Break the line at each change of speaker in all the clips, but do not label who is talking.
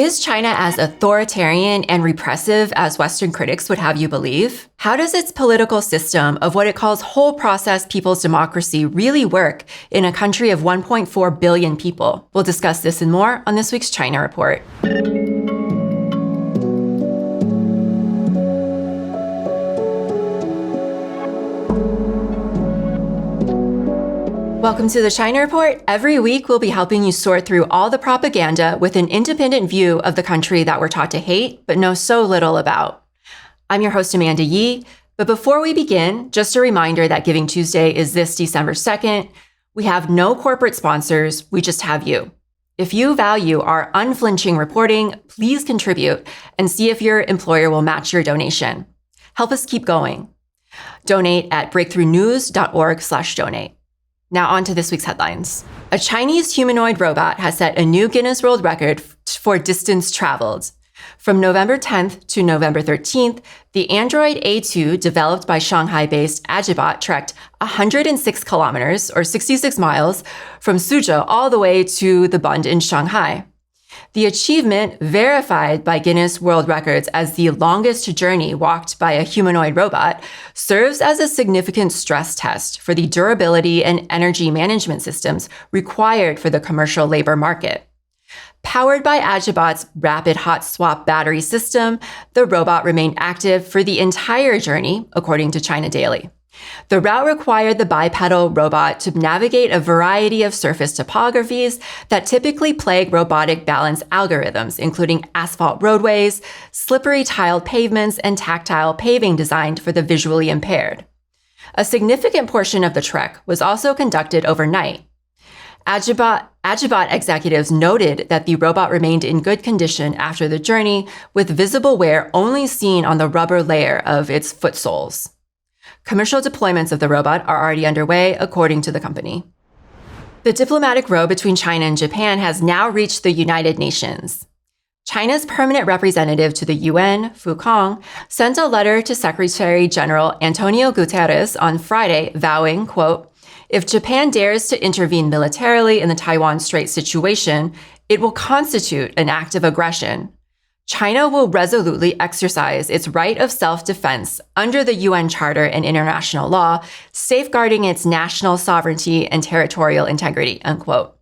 Is China as authoritarian and repressive as Western critics would have you believe? How does its political system of what it calls whole process people's democracy really work in a country of 1.4 billion people? We'll discuss this and more on this week's China Report. Welcome to the China Report. Every week, we'll be helping you sort through all the propaganda with an independent view of the country that we're taught to hate, but know so little about. I'm your host, Amanda Yee. But before we begin, just a reminder that Giving Tuesday is this December 2nd. We have no corporate sponsors. We just have you. If you value our unflinching reporting, please contribute and see if your employer will match your donation. Help us keep going. Donate at breakthroughnews.org/donate. Now on to this week's headlines. A Chinese humanoid robot has set a new Guinness World Record for distance traveled. From November 10th to November 13th, the Android A2 developed by Shanghai-based Agibot trekked 106 kilometers or 66 miles from Suzhou all the way to the Bund in Shanghai. The achievement, verified by Guinness World Records as the longest journey walked by a humanoid robot, serves as a significant stress test for the durability and energy management systems required for the commercial labor market. Powered by Agibot's rapid hot swap battery system, the robot remained active for the entire journey, according to China Daily. The route required the bipedal robot to navigate a variety of surface topographies that typically plague robotic balance algorithms, including asphalt roadways, slippery tiled pavements, and tactile paving designed for the visually impaired. A significant portion of the trek was also conducted overnight. Agibot executives noted that the robot remained in good condition after the journey, with visible wear only seen on the rubber layer of its foot soles. Commercial deployments of the robot are already underway, according to the company. The diplomatic row between China and Japan has now reached the United Nations. China's permanent representative to the UN, Fu Kong, sent a letter to Secretary General Antonio Guterres on Friday vowing, quote, "If Japan dares to intervene militarily in the Taiwan Strait situation, it will constitute an act of aggression. China will resolutely exercise its right of self-defense under the UN Charter and international law, safeguarding its national sovereignty and territorial integrity," unquote.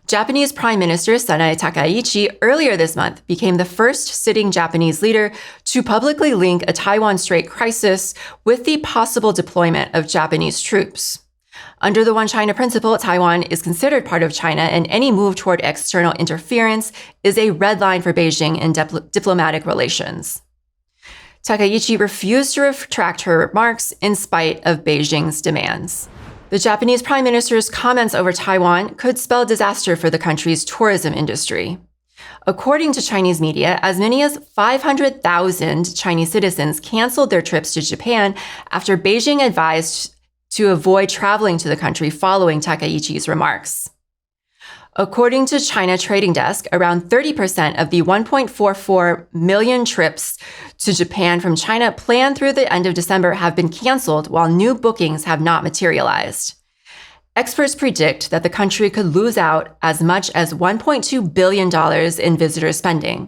Japanese Prime Minister Sanae Takaichi earlier this month became the first sitting Japanese leader to publicly link a Taiwan Strait crisis with the possible deployment of Japanese troops. Under the One China principle, Taiwan is considered part of China, and any move toward external interference is a red line for Beijing in diplomatic relations. Takaichi refused to retract her remarks in spite of Beijing's demands. The Japanese Prime Minister's comments over Taiwan could spell disaster for the country's tourism industry. According to Chinese media, as many as 500,000 Chinese citizens canceled their trips to Japan after Beijing advised to avoid traveling to the country following Takaichi's remarks. According to China Trading Desk, around 30% of the 1.44 million trips to Japan from China planned through the end of December have been canceled, while new bookings have not materialized. Experts predict that the country could lose out as much as $1.2 billion in visitor spending.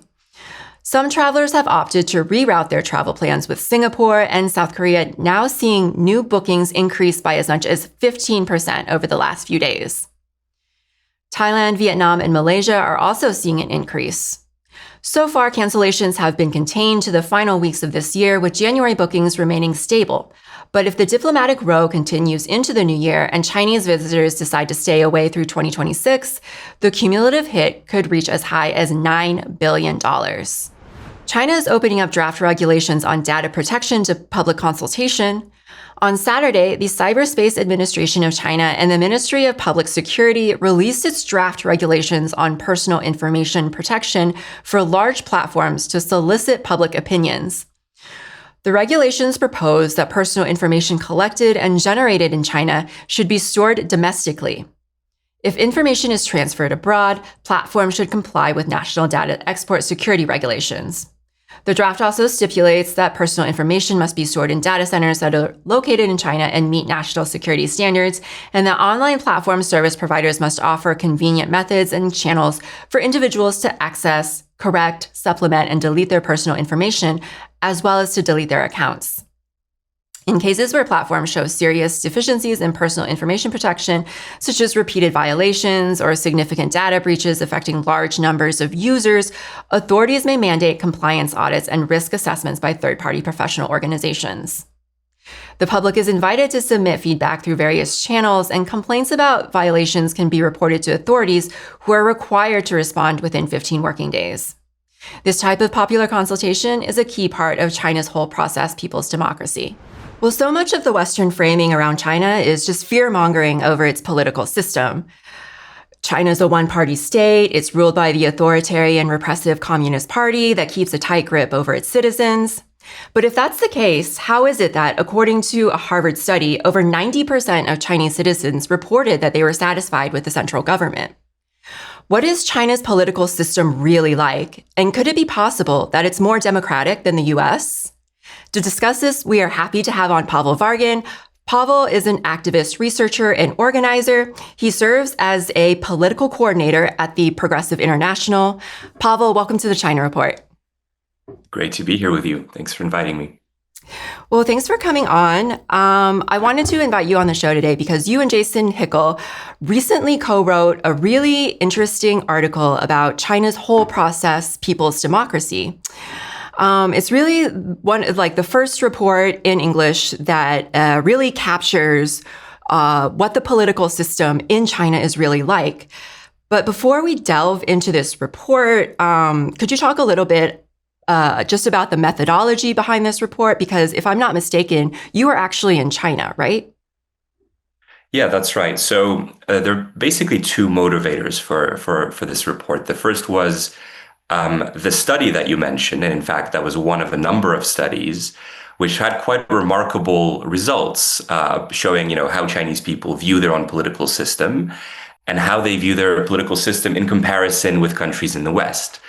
Some travelers have opted to reroute their travel plans, with Singapore and South Korea now seeing new bookings increase by as much as 15% over the last few days. Thailand, Vietnam, and Malaysia are also seeing an increase. So far, cancellations have been contained to the final weeks of this year, with January bookings remaining stable. But if the diplomatic row continues into the new year and Chinese visitors decide to stay away through 2026, the cumulative hit could reach as high as $9 billion. China is opening up draft regulations on data protection to public consultation. On Saturday, the Cyberspace Administration of China and the Ministry of Public Security released its draft regulations on personal information protection for large platforms to solicit public opinions. The regulations propose that personal information collected and generated in China should be stored domestically. If information is transferred abroad, platforms should comply with national data export security regulations. The draft also stipulates that personal information must be stored in data centers that are located in China and meet national security standards, and that online platform service providers must offer convenient methods and channels for individuals to access, correct, supplement, and delete their personal information, as well as to delete their accounts. In cases where platforms show serious deficiencies in personal information protection, such as repeated violations or significant data breaches affecting large numbers of users, authorities may mandate compliance audits and risk assessments by third-party professional organizations. The public is invited to submit feedback through various channels, and complaints about violations can be reported to authorities, who are required to respond within 15 working days. This type of popular consultation is a key part of China's whole process, people's democracy. Well, so much of the Western framing around China is just fear-mongering over its political system. China's a one-party state. It's ruled by the authoritarian, repressive Communist Party that keeps a tight grip over its citizens. But if that's the case, how is it that, according to a Harvard study, over 90% of Chinese citizens reported that they were satisfied with the central government? What is China's political system really like? And could it be possible that it's more democratic than the US? To discuss this, we are happy to have on Paweł Wargan. Pawel is an activist, researcher, and organizer. He serves as a political coordinator at the Progressive International. Pawel, welcome to the China Report.
Great to be here with you. Thanks for inviting me.
Well, thanks for coming on. I wanted to invite you on the show today because you and Jason Hickel recently co-wrote a really interesting article about China's whole process, people's democracy. It's really the first report in English that really captures what the political system in China is really like. But before we delve into this report, could you talk a little bit just about the methodology behind this report? Because if I'm not mistaken, you are actually in China, right?
Yeah, that's right. So there are basically two motivators for this report. The first was the study that you mentioned, and in fact, that was one of a number of studies which had quite remarkable results, showing, how Chinese people view their own political system and how they view their political system in comparison with countries in the West.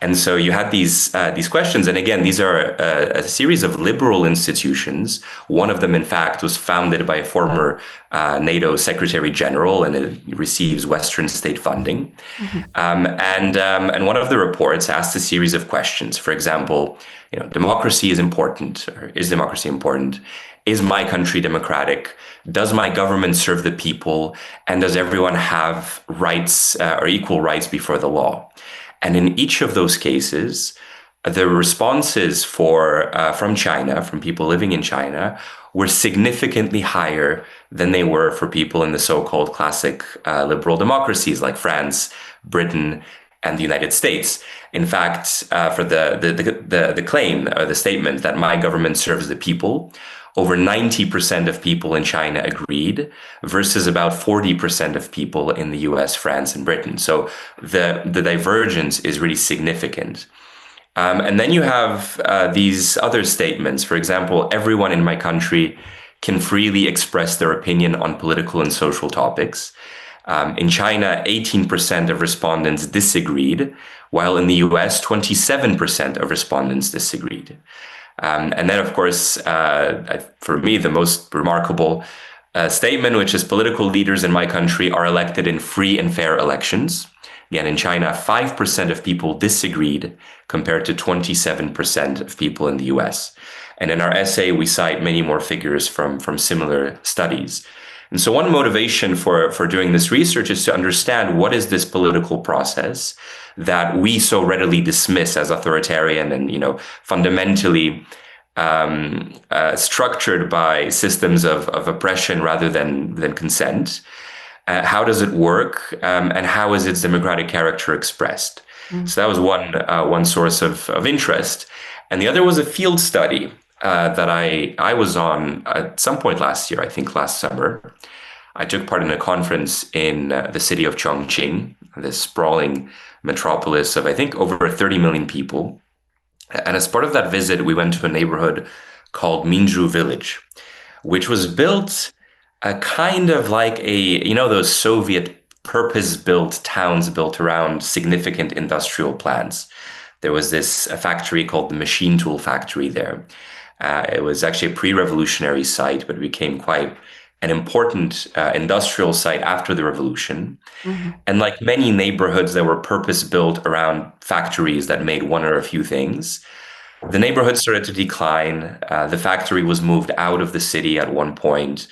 And so you had these questions, and again, these are a series of liberal institutions. One of them, in fact, was founded by a former NATO Secretary General, and it receives Western state funding. Mm-hmm. And one of the reports asked a series of questions. For example, democracy is important, or is democracy important? Is my country democratic? Does my government serve the people? And does everyone have rights or equal rights before the law? And in each of those cases, the responses from China, from people living in China, were significantly higher than they were for people in the so-called classic liberal democracies like France, Britain, and the United States. In fact, for the claim or the statement that my government serves the people, over 90% of people in China agreed, versus about 40% of people in the US, France, and Britain. So the divergence is really significant. And then you have these other statements. For example, everyone in my country can freely express their opinion on political and social topics. In China, 18% of respondents disagreed, while in the US, 27% of respondents disagreed. And then, of course, for me, the most remarkable statement, which is political leaders in my country are elected in free and fair elections. Again, in China, 5% of people disagreed compared to 27% of people in the US. And in our essay, we cite many more figures from similar studies. And so one motivation for doing this research is to understand what is this political process that we so readily dismiss as authoritarian and, fundamentally structured by systems of oppression rather than consent. How does it work, and how is its democratic character expressed? Mm-hmm. So that was one source of interest. And the other was a field study that I was on at some point last year, I think last summer. I took part in a conference in the city of Chongqing, this sprawling metropolis of, I think, over 30 million people. And as part of that visit, we went to a neighborhood called Minzhu Village, which was built kind of like those Soviet purpose-built towns built around significant industrial plants. there was a factory called the Machine Tool Factory there. It was actually a pre-revolutionary site, but it became quite an important industrial site after the revolution.
Mm-hmm.
And like many neighborhoods that were purpose-built around factories that made one or a few things, the neighborhood started to decline. The factory was moved out of the city at one point.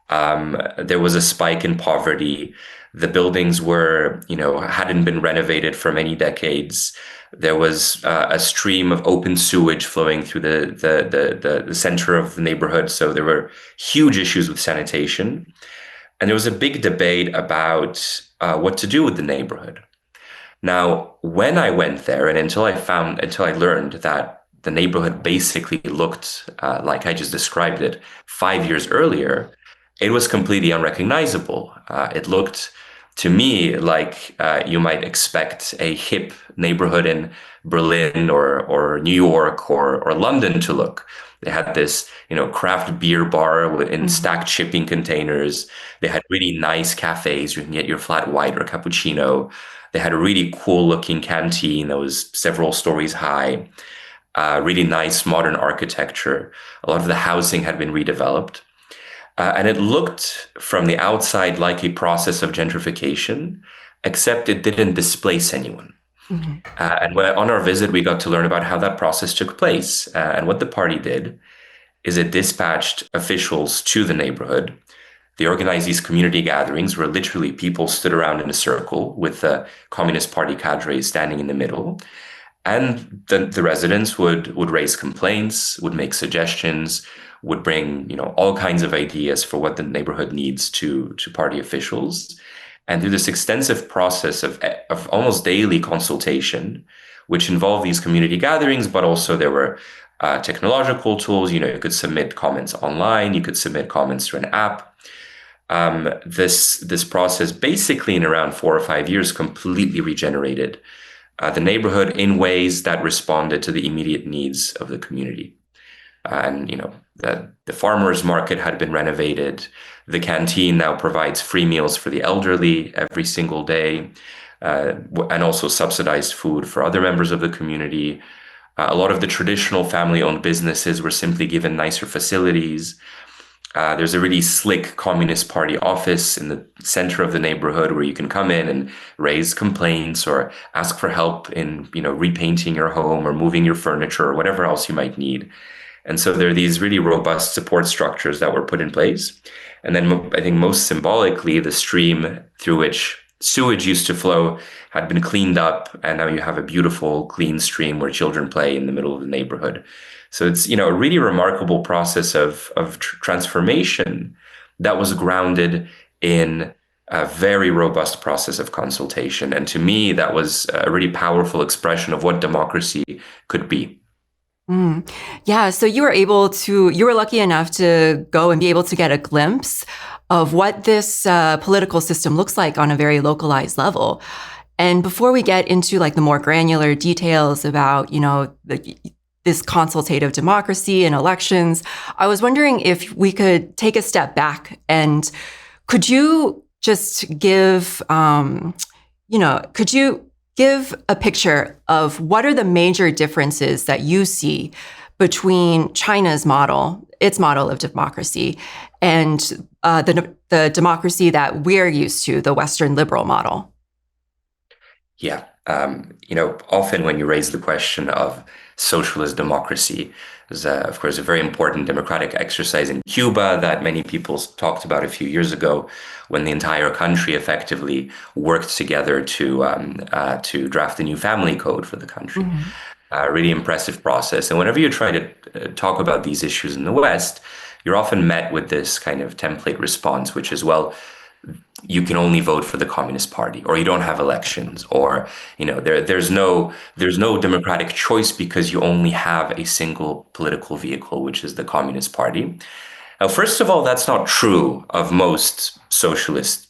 There was a spike in poverty. The buildings hadn't been renovated for many decades. There was a stream of open sewage flowing through the center of the neighborhood. So there were huge issues with sanitation. And there was a big debate about what to do with the neighborhood. Now, when I went there, and until I learned that the neighborhood basically looked like I just described it 5 years earlier, it was completely unrecognizable. It looked to me like you might expect a hip neighborhood in Berlin or New York or London to look. They had this, craft beer bar in stacked shipping containers. They had really nice cafes. You can get your flat white or cappuccino. They had a really cool looking canteen that was several stories high. Really nice modern architecture. A lot of the housing had been redeveloped. And it looked from the outside like a process of gentrification, except it didn't displace anyone.
Mm-hmm.
And on our visit, we got to learn about how that process took place. And what the party did is it dispatched officials to the neighborhood. They organized these community gatherings where literally people stood around in a circle with the Communist Party cadres standing in the middle. And the residents would raise complaints, would make suggestions, would bring all kinds of ideas for what the neighborhood needs to party officials. And through this extensive process of almost daily consultation, which involved these community gatherings, but also there were technological tools. You could submit comments online, you could submit comments through an app. This process basically in around 4 or 5 years completely regenerated the neighborhood in ways that responded to the immediate needs of the community. And the farmers market had been renovated. The canteen now provides free meals for the elderly every single day, and also subsidized food for other members of the community. A lot of the traditional family-owned businesses were simply given nicer facilities. There's a really slick Communist Party office in the center of the neighborhood where you can come in and raise complaints or ask for help in, repainting your home or moving your furniture or whatever else you might need. And so there are these really robust support structures that were put in place. And then I think most symbolically, the stream through which sewage used to flow had been cleaned up. And now you have a beautiful, clean stream where children play in the middle of the neighborhood. So it's, a really remarkable process of transformation that was grounded in a very robust process of consultation. And to me, that was a really powerful expression of what democracy could be.
Mm. Yeah, so you were lucky enough to go and be able to get a glimpse of what this political system looks like on a very localized level. And before we get into the more granular details about, this consultative democracy and elections, I was wondering if we could take a step back and could you just give, give a picture of what are the major differences that you see between China's model, its model of democracy, and the democracy that we're used to, the Western liberal model?
Yeah. Often when you raise the question of socialist democracy, there's, of course, a very important democratic exercise in Cuba that many people talked about a few years ago when the entire country effectively worked together to draft a new family code for the country. Mm-hmm. Really impressive process. And whenever you try to talk about these issues in the West, you're often met with this kind of template response, which is, well, you can only vote for the Communist Party, or you don't have elections, or there's no democratic choice because you only have a single political vehicle, which is the Communist Party. Now, first of all, that's not true of most socialist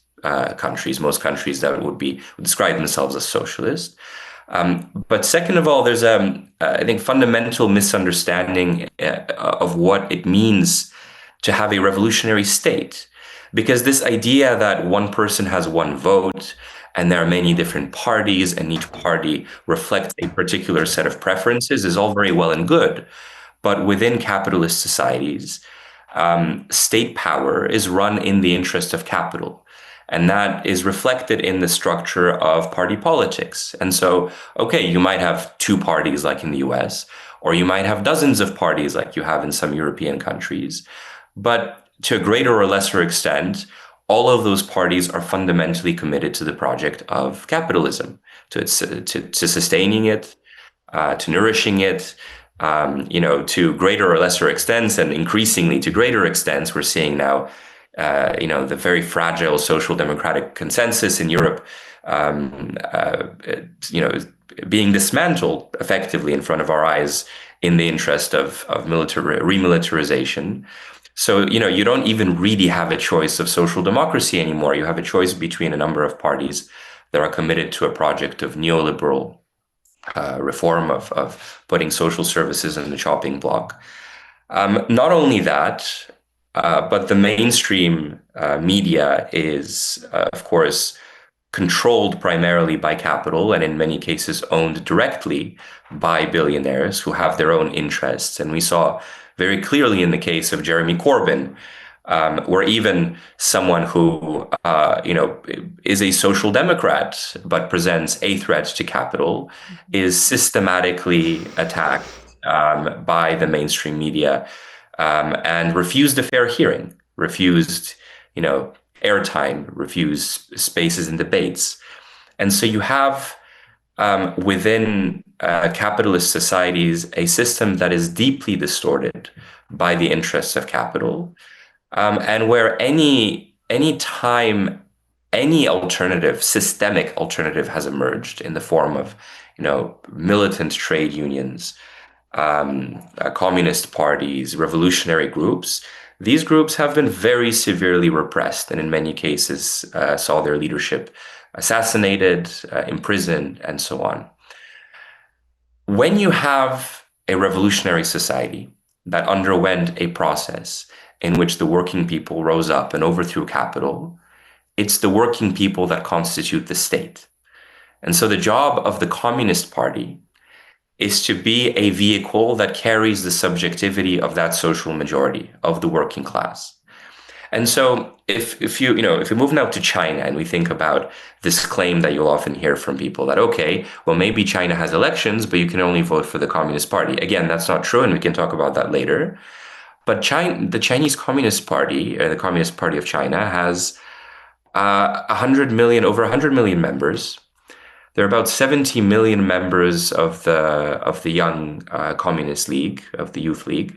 countries, most countries that would describe themselves as socialist. But second of all, there's I think fundamental misunderstanding of what it means to have a revolutionary state. Because this idea that one person has one vote and there are many different parties, and each party reflects a particular set of preferences, is all very well and good. But within capitalist societies, state power is run in the interest of capital. And that is reflected in the structure of party politics. And so, okay, you might have two parties like in the US, or you might have dozens of parties like you have in some European countries. But to a greater or lesser extent, all of those parties are fundamentally committed to the project of capitalism, to sustaining it, to nourishing it, to greater or lesser extents, and increasingly to greater extents, we're seeing now, the very fragile social democratic consensus in Europe, being dismantled effectively in front of our eyes in the interest of remilitarization. So, you don't even really have a choice of social democracy anymore. You have a choice between a number of parties that are committed to a project of neoliberal reform, of putting social services in the chopping block. Not only that, but the mainstream media is, of course, controlled primarily by capital, and in many cases owned directly by billionaires who have their own interests. And we saw very clearly in the case of Jeremy Corbyn, where even someone who, is a social democrat but presents a threat to capital is systematically attacked by the mainstream media, and refused a fair hearing, refused, airtime, refused spaces in debates. And so you have within capitalist societies a system that is deeply distorted by the interests of capital, and where any time any alternative, systemic alternative has emerged in the form of, militant trade unions, communist parties, revolutionary groups, these groups have been very severely repressed, and in many cases saw their leadership assassinated, imprisoned, and so on. When you have a revolutionary society that underwent a process in which the working people rose up and overthrew capital, it's the working people that constitute the state. And so the job of the Communist Party is to be a vehicle that carries the subjectivity of that social majority of the working class. And so if you move now to China, and we think about this claim that you'll often hear from people that, okay, well, maybe China has elections, but you can only vote for the Communist Party. Again, that's not true, and we can talk about that later. But the Chinese Communist Party, or the Communist Party of China, has over 100 million members. There are about 70 million members of the Young Communist League, of the Youth League,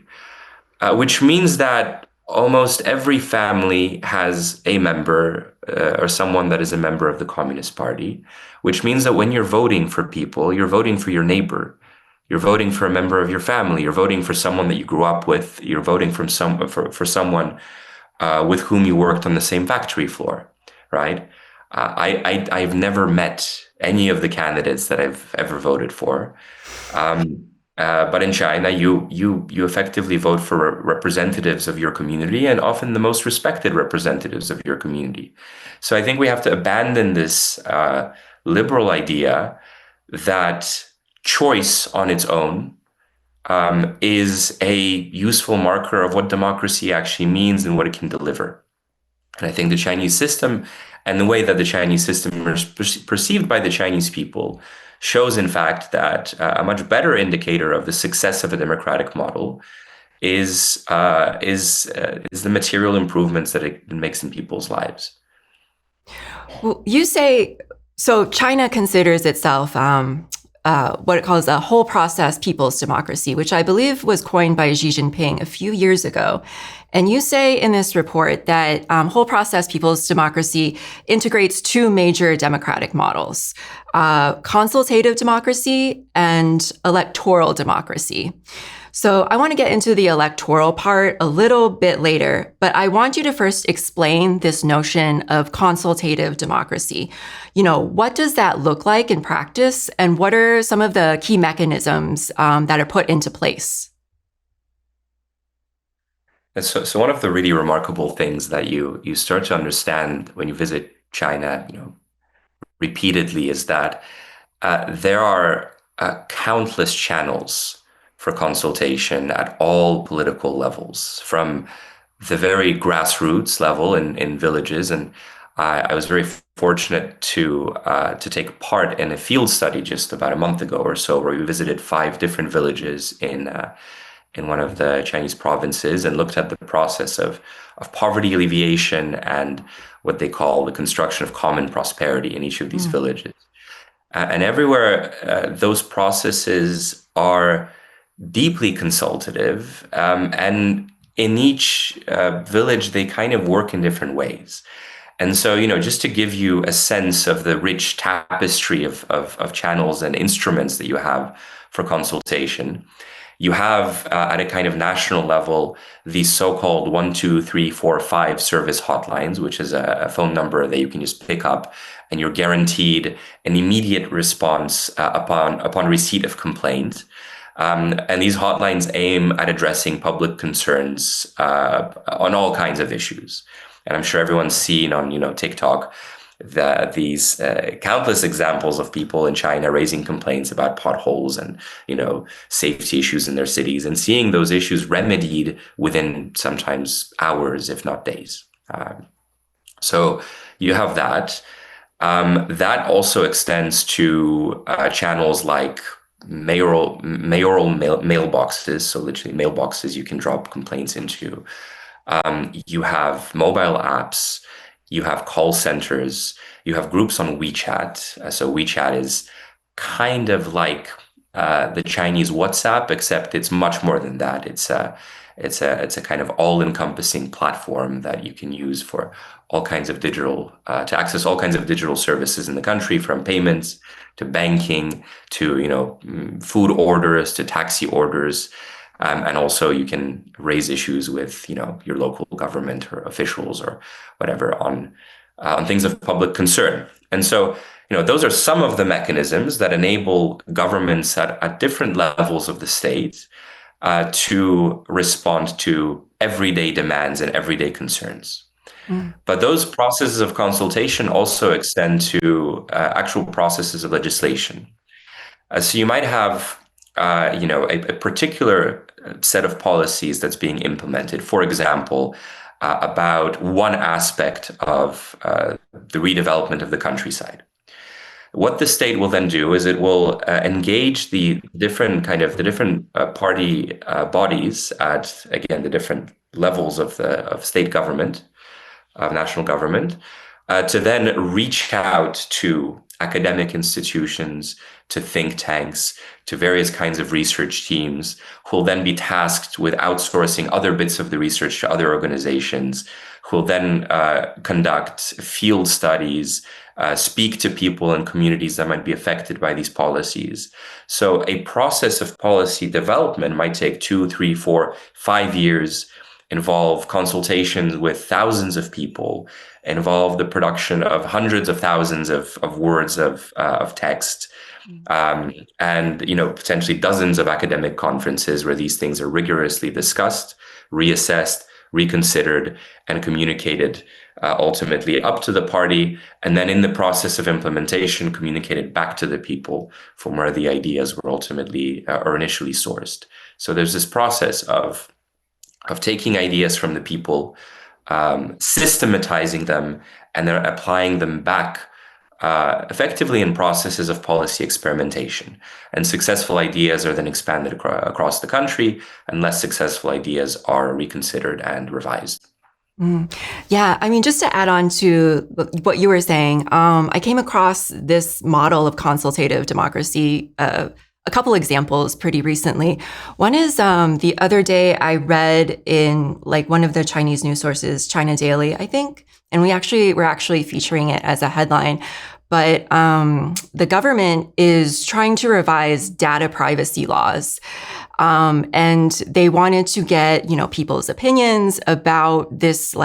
which means that almost every family has a member or someone that is a member of the Communist Party, which means that when you're voting for people, you're voting for your neighbor. You're voting for a member of your family. You're voting for someone that you grew up with. You're voting for someone with whom you worked on the same factory floor, right? I've never met any of the candidates that I've ever voted for. But in China, you effectively vote for representatives of your community, and often the most respected representatives of your community. So I think we have to abandon this liberal idea that choice on its own is a useful marker of what democracy actually means and what it can deliver. And I think the Chinese system and the way that the Chinese system is perceived by the Chinese people shows, in fact, that a much better indicator of the success of a democratic model is the material improvements that it makes in people's lives.
Well, you say, so China considers itself what it calls a whole process people's democracy, which I believe was coined by Xi Jinping a few years ago. And you say in this report that whole process people's democracy integrates two major democratic models, consultative democracy and electoral democracy. So I want to get into the electoral part a little bit later, but I want you to first explain this notion of consultative democracy. What does that look like in practice, and what are some of the key mechanisms that are put into place?
So one of the really remarkable things that you start to understand when you visit China, repeatedly is that there are countless channels for consultation at all political levels, from the very grassroots level in villages. And I was very fortunate to take part in a field study just about a month ago or so, where we visited 5 different villages in one of the Chinese provinces and looked at the process of poverty alleviation and what they call the construction of common prosperity in each of these villages. And everywhere, those processes are deeply consultative, and in each village, they kind of work in different ways. And so, just to give you a sense of the rich tapestry of channels and instruments that you have for consultation, you have at a kind of national level these so-called 1, 2, 3, 4, 5 service hotlines, which is a phone number that you can just pick up, and you're guaranteed an immediate response upon receipt of complaint. And these hotlines aim at addressing public concerns on all kinds of issues. And I'm sure everyone's seen on TikTok these countless examples of people in China raising complaints about potholes and safety issues in their cities, and seeing those issues remedied within sometimes hours, if not days. So you have that. That also extends to channels like mayoral mailboxes, so literally mailboxes you can drop complaints into. You have mobile apps, you have call centers, you have groups on WeChat. So WeChat is kind of like the Chinese WhatsApp, except it's much more than that. It's a kind of all-encompassing platform that you can use for all kinds of to access all kinds of digital services in the country, from payments to banking to food orders to taxi orders. And also you can raise issues with, your local government or officials or whatever on things of public concern. And so, those are some of the mechanisms that enable governments at different levels of the state to respond to everyday demands and everyday concerns. But those processes of consultation also extend to actual processes of legislation. So you might have a particular set of policies that's being implemented, for example, about one aspect of the redevelopment of the countryside. What the state will then do is it will engage the different party bodies at, again, the different levels of state government, of national government, to then reach out to academic institutions, to think tanks, to various kinds of research teams, who will then be tasked with outsourcing other bits of the research to other organizations, who will then conduct field studies, speak to people and communities that might be affected by these policies. So a process of policy development might take 2, 3, 4, 5 years, involve consultations with thousands of people, involve the production of hundreds of thousands of words of text, and potentially dozens of academic conferences where these things are rigorously discussed, reassessed, reconsidered, and communicated ultimately up to the party, and then in the process of implementation communicated back to the people from where the ideas were ultimately or initially sourced. So there's this process of taking ideas from the people, systematizing them, and then applying them back effectively in processes of policy experimentation. And successful ideas are then expanded across the country, and less successful ideas are reconsidered and revised.
Yeah, I mean, just to add on to what you were saying, I came across this model of consultative democracy a couple examples pretty recently. One is the other day I read in one of the Chinese news sources, China Daily, I think, and we're actually featuring it as a headline. But the government is trying to revise data privacy laws. And they wanted to get, people's opinions about this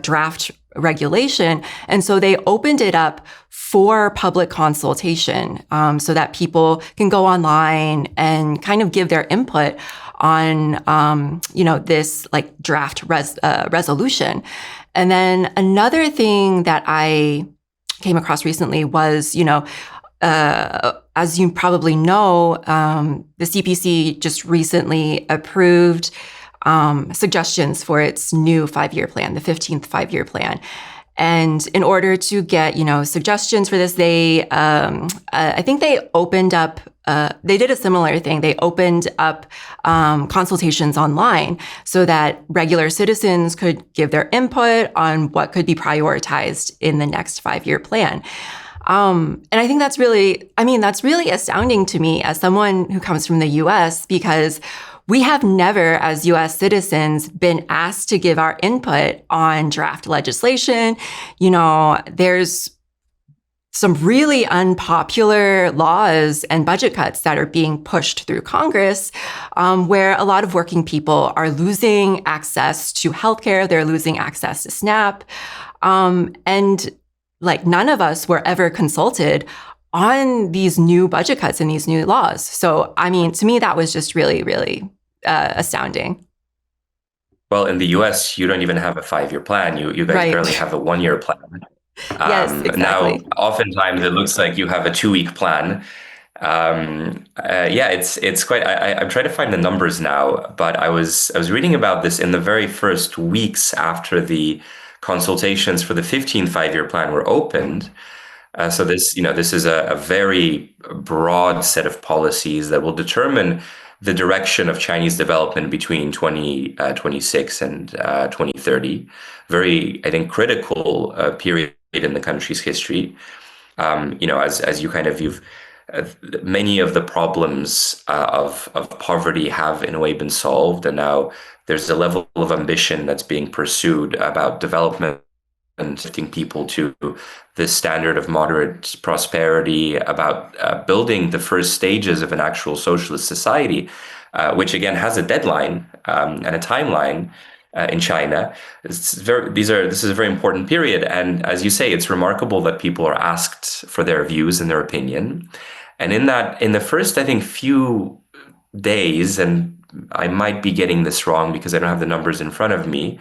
draft regulation. And so they opened it up for public consultation, so that people can go online and kind of give their input on, this draft resolution. And then another thing that I came across recently was, as you probably know, the CPC just recently approved suggestions for its new 5-year plan, the 15th 5-year plan. And in order to get, suggestions for this, I think they opened up, they did a similar thing. They opened up consultations online so that regular citizens could give their input on what could be prioritized in the next 5-year plan. And I think that's really astounding to me as someone who comes from the US, because we have never, as US citizens, been asked to give our input on draft legislation. There's some really unpopular laws and budget cuts that are being pushed through Congress, where a lot of working people are losing access to healthcare. They're losing access to SNAP. And none of us were ever consulted on these new budget cuts and these new laws. So, to me, that was just really, really astounding.
Well, in the US, you don't even have a 5-year plan. You guys barely have a 1-year plan.
Yes, exactly.
Now, oftentimes it looks like you have a 2-week plan. It's quite. I'm trying to find the numbers now, but I was reading about this in the very first weeks after the consultations for the 15th 5-year plan were opened. So this is a very broad set of policies that will determine the direction of Chinese development between 2026 and 2030. Very, I think, critical period in the country's history. As you you've many of the problems of poverty have in a way been solved, and now there's a level of ambition that's being pursued about development and lifting people to this standard of moderate prosperity, about building the first stages of an actual socialist society, which again has a deadline and a timeline in China. This is a very important period, and as you say, it's remarkable that people are asked for their views and their opinion. And in the first, I think, few days, and I might be getting this wrong because I don't have the numbers in front of me,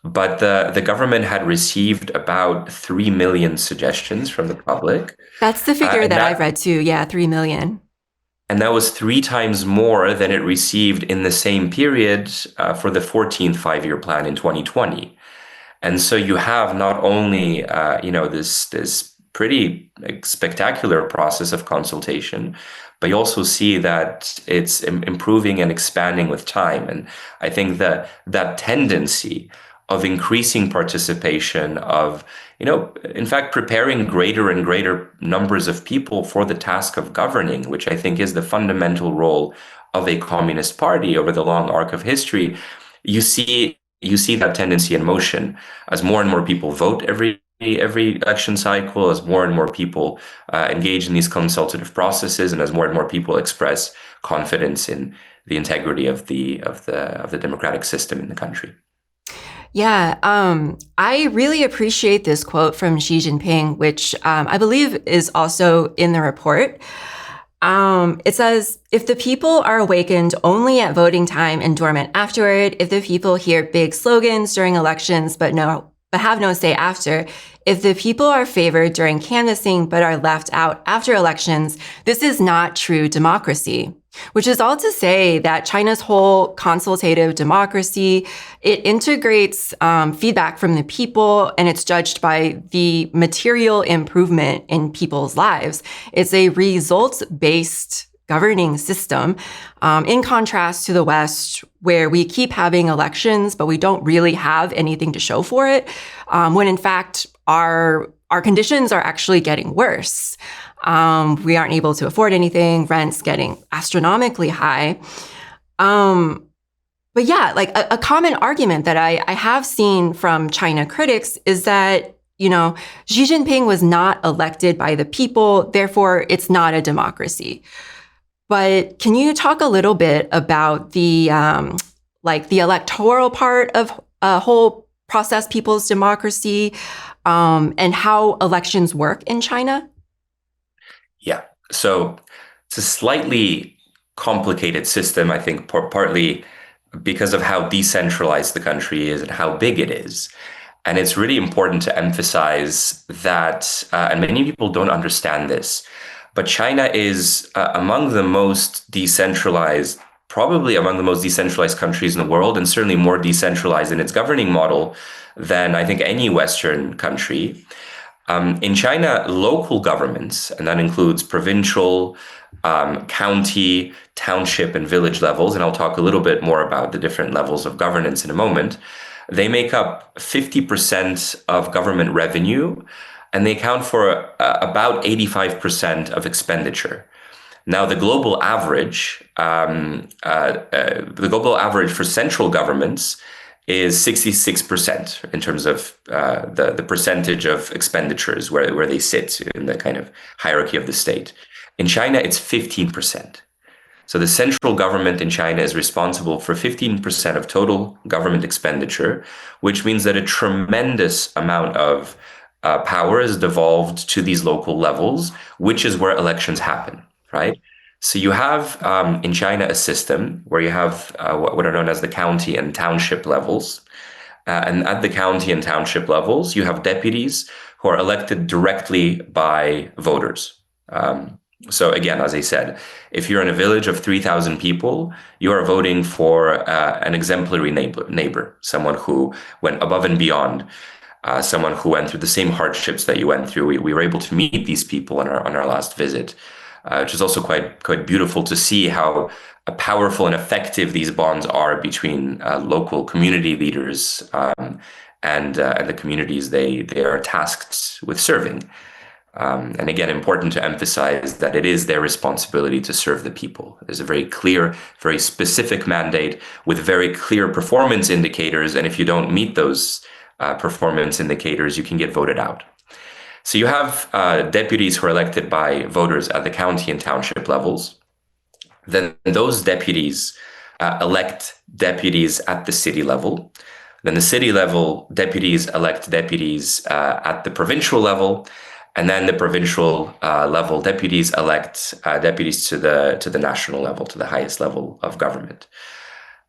but the government had received about 3 million suggestions from the public.
That's the figure that I've read too. Yeah, 3 million.
And that was 3 times more than it received in the same period for the 14th 5-year plan in 2020. And so you have not only this pretty spectacular process of consultation, but you also see that it's improving and expanding with time. And I think that tendency of increasing participation, of, in fact, preparing greater and greater numbers of people for the task of governing, which I think is the fundamental role of a communist party over the long arc of history. You see that tendency in motion as more and more people vote every election cycle, as more and more people engage in these consultative processes, and as more and more people express confidence in the integrity of the democratic system in the country.
Yeah, I really appreciate this quote from Xi Jinping, which I believe is also in the report. It says, if the people are awakened only at voting time and dormant afterward, if the people hear big slogans during elections but have no say after, if the people are favored during canvassing but are left out after elections, this is not true democracy. Which is all to say that China's whole consultative democracy, it integrates feedback from the people, and it's judged by the material improvement in people's lives. It's a results-based governing system, in contrast to the West, where we keep having elections, but we don't really have anything to show for it, when in fact our conditions are actually getting worse. We aren't able to afford anything, rents getting astronomically high. But yeah, a common argument that I have seen from China critics is that, Xi Jinping was not elected by the people, therefore it's not a democracy. But can you talk a little bit about the electoral part of a whole process, people's democracy, and how elections work in China?
Yeah, so it's a slightly complicated system, I think, partly because of how decentralized the country is and how big it is. And it's really important to emphasize that, and many people don't understand this, but China is among the most decentralized, probably among the most decentralized countries in the world, and certainly more decentralized in its governing model than I think any Western country. In China, local governments, and that includes provincial, county, township, and village levels, and I'll talk a little bit more about the different levels of governance in a moment, they make up 50% of government revenue, and they account for about 85% of expenditure. Now, the global average for central governments is 66% in terms of the percentage of expenditures where they sit in the kind of hierarchy of the state. In China, it's 15%. So the central government in China is responsible for 15% of total government expenditure, which means that a tremendous amount of power is devolved to these local levels, which is where elections happen, right? So you have in China a system where you have what are known as the county and township levels. And at the county and township levels, you have deputies who are elected directly by voters. So again, as I said, if you're in a village of 3,000 people, you are voting for an exemplary neighbor, someone who went above and beyond, someone who went through the same hardships that you went through. We were able to meet these people on our last visit, which is also quite beautiful to see how powerful and effective these bonds are between local community leaders and the communities they are tasked with serving. And again, important to emphasize that it is their responsibility to serve the people. There's a very clear, very specific mandate with very clear performance indicators. And if you don't meet those performance indicators, you can get voted out. So you have deputies who are elected by voters at the county and township levels. Then those deputies elect deputies at the city level. Then the city level deputies elect deputies at the provincial level. And then the provincial level deputies elect deputies to the national level, to the highest level of government.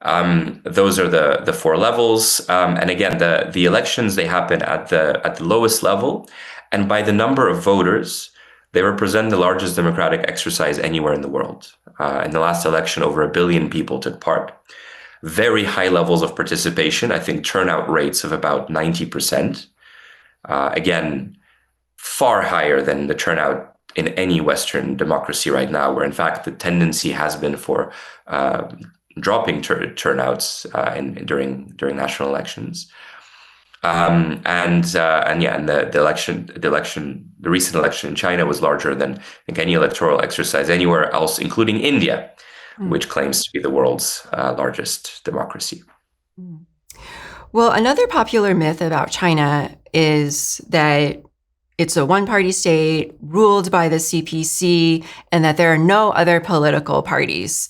Those are the four levels. And again, the elections, they happen at the lowest level. And by the number of voters, they represent the largest democratic exercise anywhere in the world. In the last election, over 1 billion people took part. Very high levels of participation. I think turnout rates of about 90%. Again, far higher than the turnout in any Western democracy right now, where in fact the tendency has been for dropping turnouts during national elections. The recent election in China was larger than I think any electoral exercise anywhere else, including India, which claims to be the world's largest democracy.
Well, another popular myth about China is that it's a one-party state ruled by the CPC and that there are no other political parties.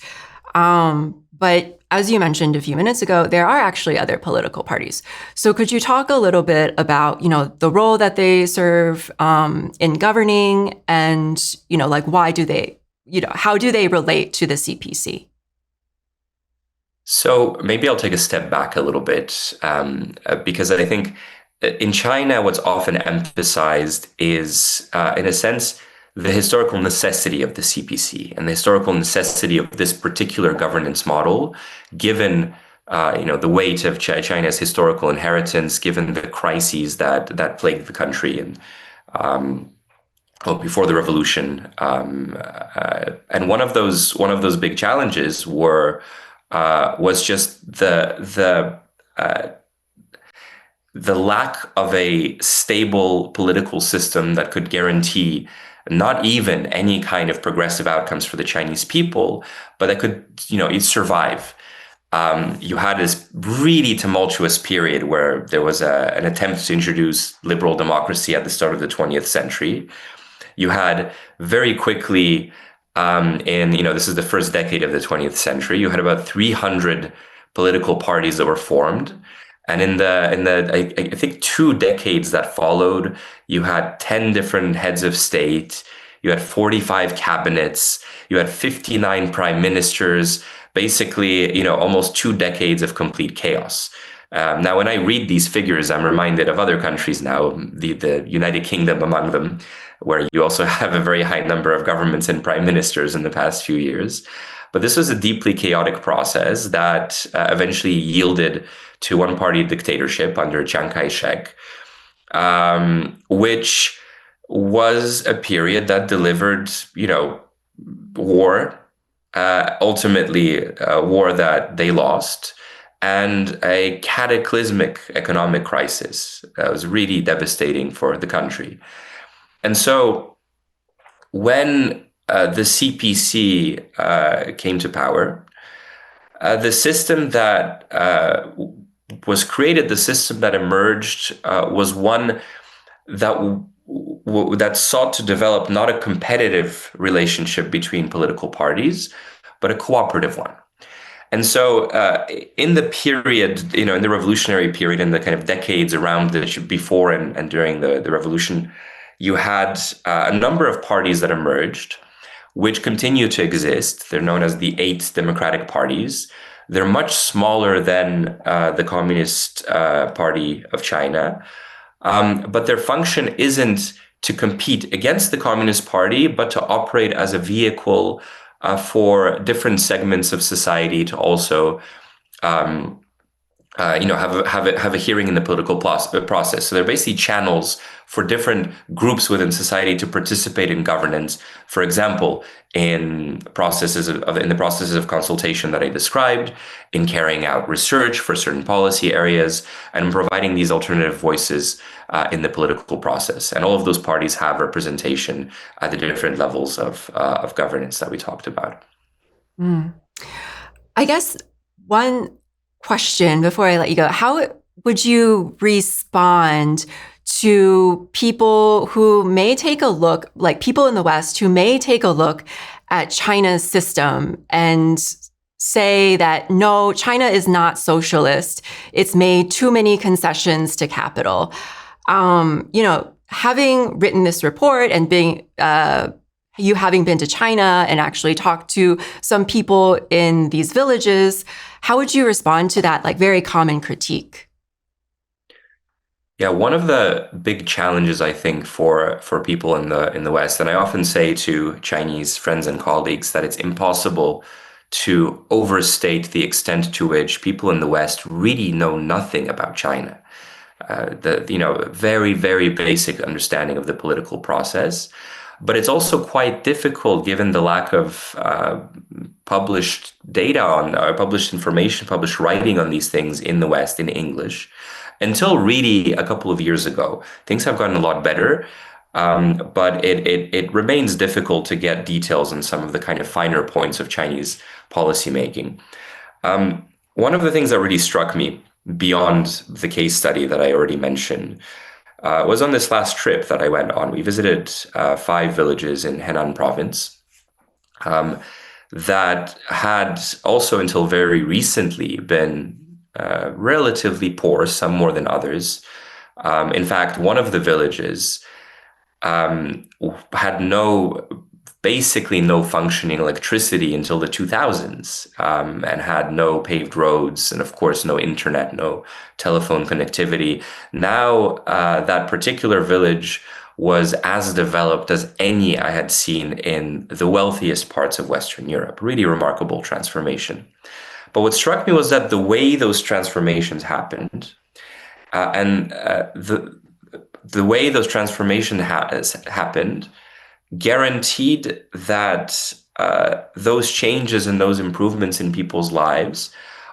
But as you mentioned a few minutes ago, there are actually other political parties. So could you talk a little bit about, the role that they serve in governing and, why do they, how do they relate to the CPC?
So maybe I'll take a step back a little bit because I think in China, what's often emphasized is, in a sense, the historical necessity of the CPC and the historical necessity of this particular governance model, given the weight of China's historical inheritance, given the crises that plagued the country and before the revolution, and one of those big challenges was just the lack of a stable political system that could guarantee not even any kind of progressive outcomes for the Chinese people, but that could, survive. You had this really tumultuous period where there was an attempt to introduce liberal democracy at the start of the 20th century. You had very quickly, this is the first decade of the 20th century, you had about 300 political parties that were formed. And in the I think 2 decades that followed, you had 10 different heads of state, you had 45 cabinets, you had 59 prime ministers, basically, almost 2 decades of complete chaos. Now, when I read these figures, I'm reminded of other countries now, the United Kingdom among them, where you also have a very high number of governments and prime ministers in the past few years. But this was a deeply chaotic process that eventually yielded to one-party dictatorship under Chiang Kai-shek, which was a period that delivered, war, ultimately a war that they lost, and a cataclysmic economic crisis that was really devastating for the country. And so when the CPC came to power, the system that was created, the system that emerged, was one that sought to develop not a competitive relationship between political parties, but a cooperative one. And so in the period, in the revolutionary period, in the kind of decades around before and during the revolution, you had a number of parties that emerged, which continue to exist. They're known as the 8 democratic parties. They're much smaller than the Communist Party of China. But their function isn't to compete against the Communist Party, but to operate as a vehicle for different segments of society to also, have a hearing in the political process. So they're basically channels for different groups within society to participate in governance. For example, in the processes of consultation that I described, in carrying out research for certain policy areas, and providing these alternative voices in the political process. And all of those parties have representation at the different levels of governance that we talked about.
I guess one question before I let you go, how would you respond to people who may take a look, like people in the West who may take a look at China's system and say that, no, China is not socialist. It's made too many concessions to capital. Having written this report and you having been to China and actually talked to some people in these villages, how would you respond to that, very common critique?
Yeah, one of the big challenges, I think, for people in the West, and I often say to Chinese friends and colleagues that it's impossible to overstate the extent to which people in the West really know nothing about China. Very, very basic understanding of the political process. But it's also quite difficult given the lack of published data published information, published writing on these things in the West in English. Until really a couple of years ago, things have gotten a lot better, but it remains difficult to get details on some of the kind of finer points of Chinese policymaking. One of the things that really struck me beyond the case study that I already mentioned was on this last trip that I went on. We visited 5 villages in Henan province that had also until very recently been relatively poor, some more than others. In fact, one of the villages had basically no functioning electricity until the 2000s, and had no paved roads, and of course no internet, no telephone connectivity. Now that particular village was as developed as any I had seen in the wealthiest parts of Western Europe. Really remarkable transformation. But what struck me was that the way those transformations happened, and the way those transformations happened, guaranteed that those changes and those improvements in people's lives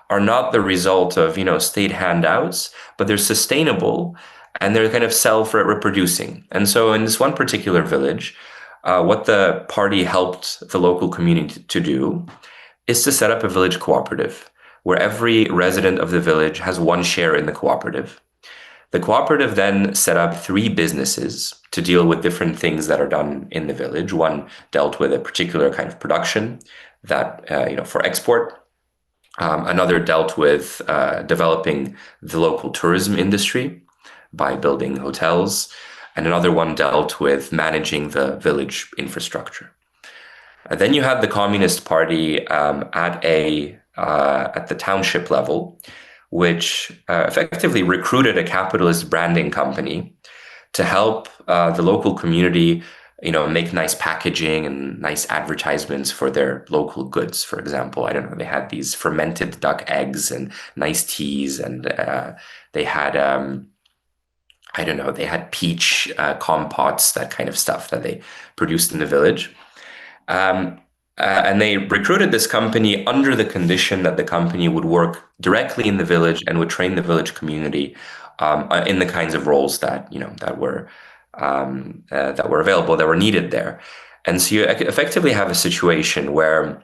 are not the result of state handouts, but they're sustainable and they're kind of self-reproducing. And so in this one particular village, what the party helped the local community to do is to set up a village cooperative where every resident of the village has one share in the cooperative. The cooperative then set up 3 businesses to deal with different things that are done in the village. One dealt with a particular kind of production that, for export. Another dealt with developing the local tourism industry by building hotels. And another one dealt with managing the village infrastructure. Then you had the Communist Party at the township level, which effectively recruited a capitalist branding company to help the local community, make nice packaging and nice advertisements for their local goods. For example, I don't know, they had these fermented duck eggs and nice teas, and they had, I don't know, they had peach compotes, that kind of stuff that they produced in the village. And they recruited this company under the condition that the company would work directly in the village and would train the village community in the kinds of roles that were available, that were needed there. And so you effectively have a situation where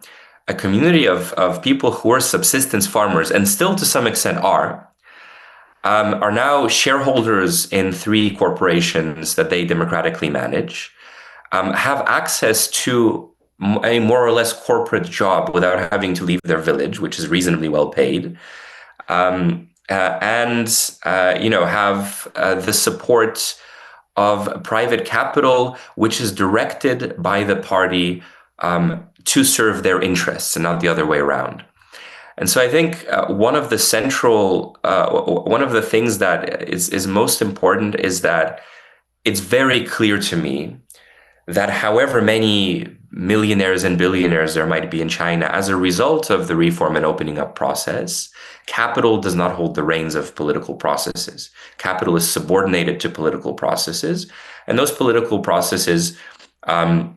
a community of people who are subsistence farmers, and still to some extent are now shareholders in 3 corporations that they democratically manage, have access to a more or less corporate job without having to leave their village, which is reasonably well paid, and have the support of private capital, which is directed by the party to serve their interests and not the other way around. And so I think one of the things that is most important is that it's very clear to me that however many millionaires and billionaires there might be in China, as a result of the reform and opening up process, capital does not hold the reins of political processes. Capital is subordinated to political processes, and those political processes are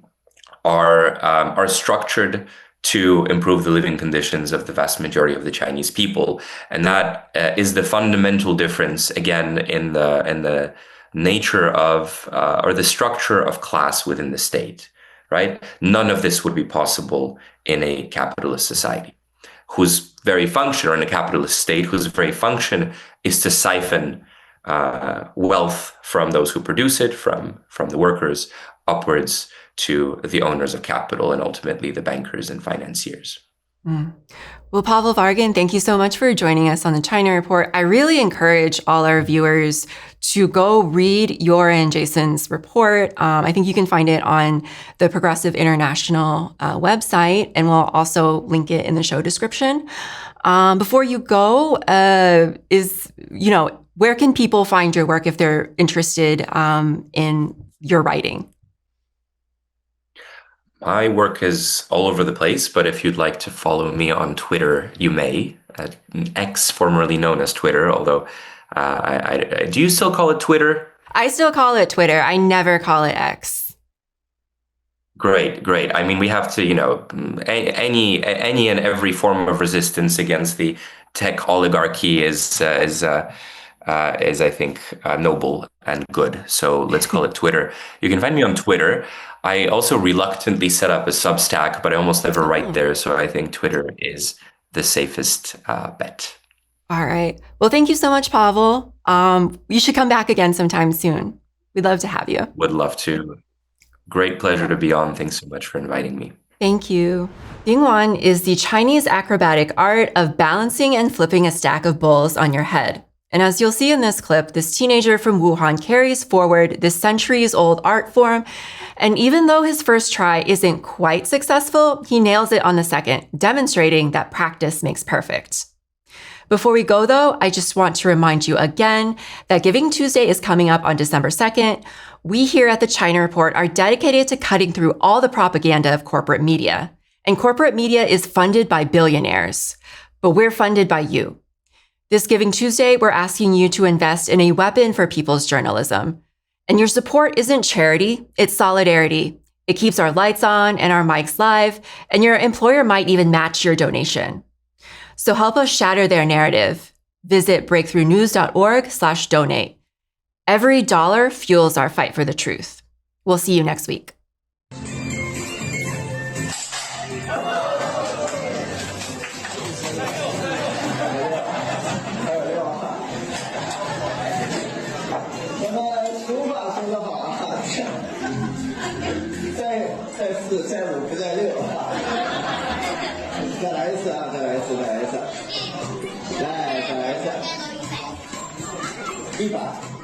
structured to improve the living conditions of the vast majority of the Chinese people. And that is the fundamental difference, again, in the nature of or the structure of class within the state, right? None of this would be possible in a capitalist society whose very function, or in a capitalist state whose very function is to siphon wealth from those who produce it, from the workers, upwards to the owners of capital and ultimately the bankers and financiers.
Mm. Well, Paweł Wargan, thank you so much for joining us on the China Report. I really encourage all our viewers to go read your and Jason's report. I think you can find it on the Progressive International website, and we'll also link it in the show description. Before you go, where can people find your work if they're interested in your writing?
My work is all over the place, but if you'd like to follow me on Twitter, you may, at X, formerly known as Twitter, although do you still call it Twitter?
I still call it Twitter. I never call it X.
Great. I mean, we have to, any and every form of resistance against the tech oligarchy is I think, noble and good. So let's call it Twitter. You can find me on Twitter. I also reluctantly set up a Substack, but I almost never write there. So I think Twitter is the safest bet.
All right. Well, thank you so much, Pawel. You should come back again sometime soon. We'd love to have you.
Would love to. Great pleasure to be on. Thanks so much for inviting me.
Thank you. Bingwan is the Chinese acrobatic art of balancing and flipping a stack of bowls on your head. And as you'll see in this clip, this teenager from Wuhan carries forward this centuries-old art form. And even though his first try isn't quite successful, he nails it on the second, demonstrating that practice makes perfect. Before we go, though, I just want to remind you again that Giving Tuesday is coming up on December 2nd. We here at the China Report are dedicated to cutting through all the propaganda of corporate media. And corporate media is funded by billionaires, but we're funded by you. This Giving Tuesday, we're asking you to invest in a weapon for people's journalism. And your support isn't charity, it's solidarity. It keeps our lights on and our mics live, and your employer might even match your donation. So help us shatter their narrative. Visit breakthroughnews.org/donate. Every dollar fuels our fight for the truth. We'll see you next week.
Viva!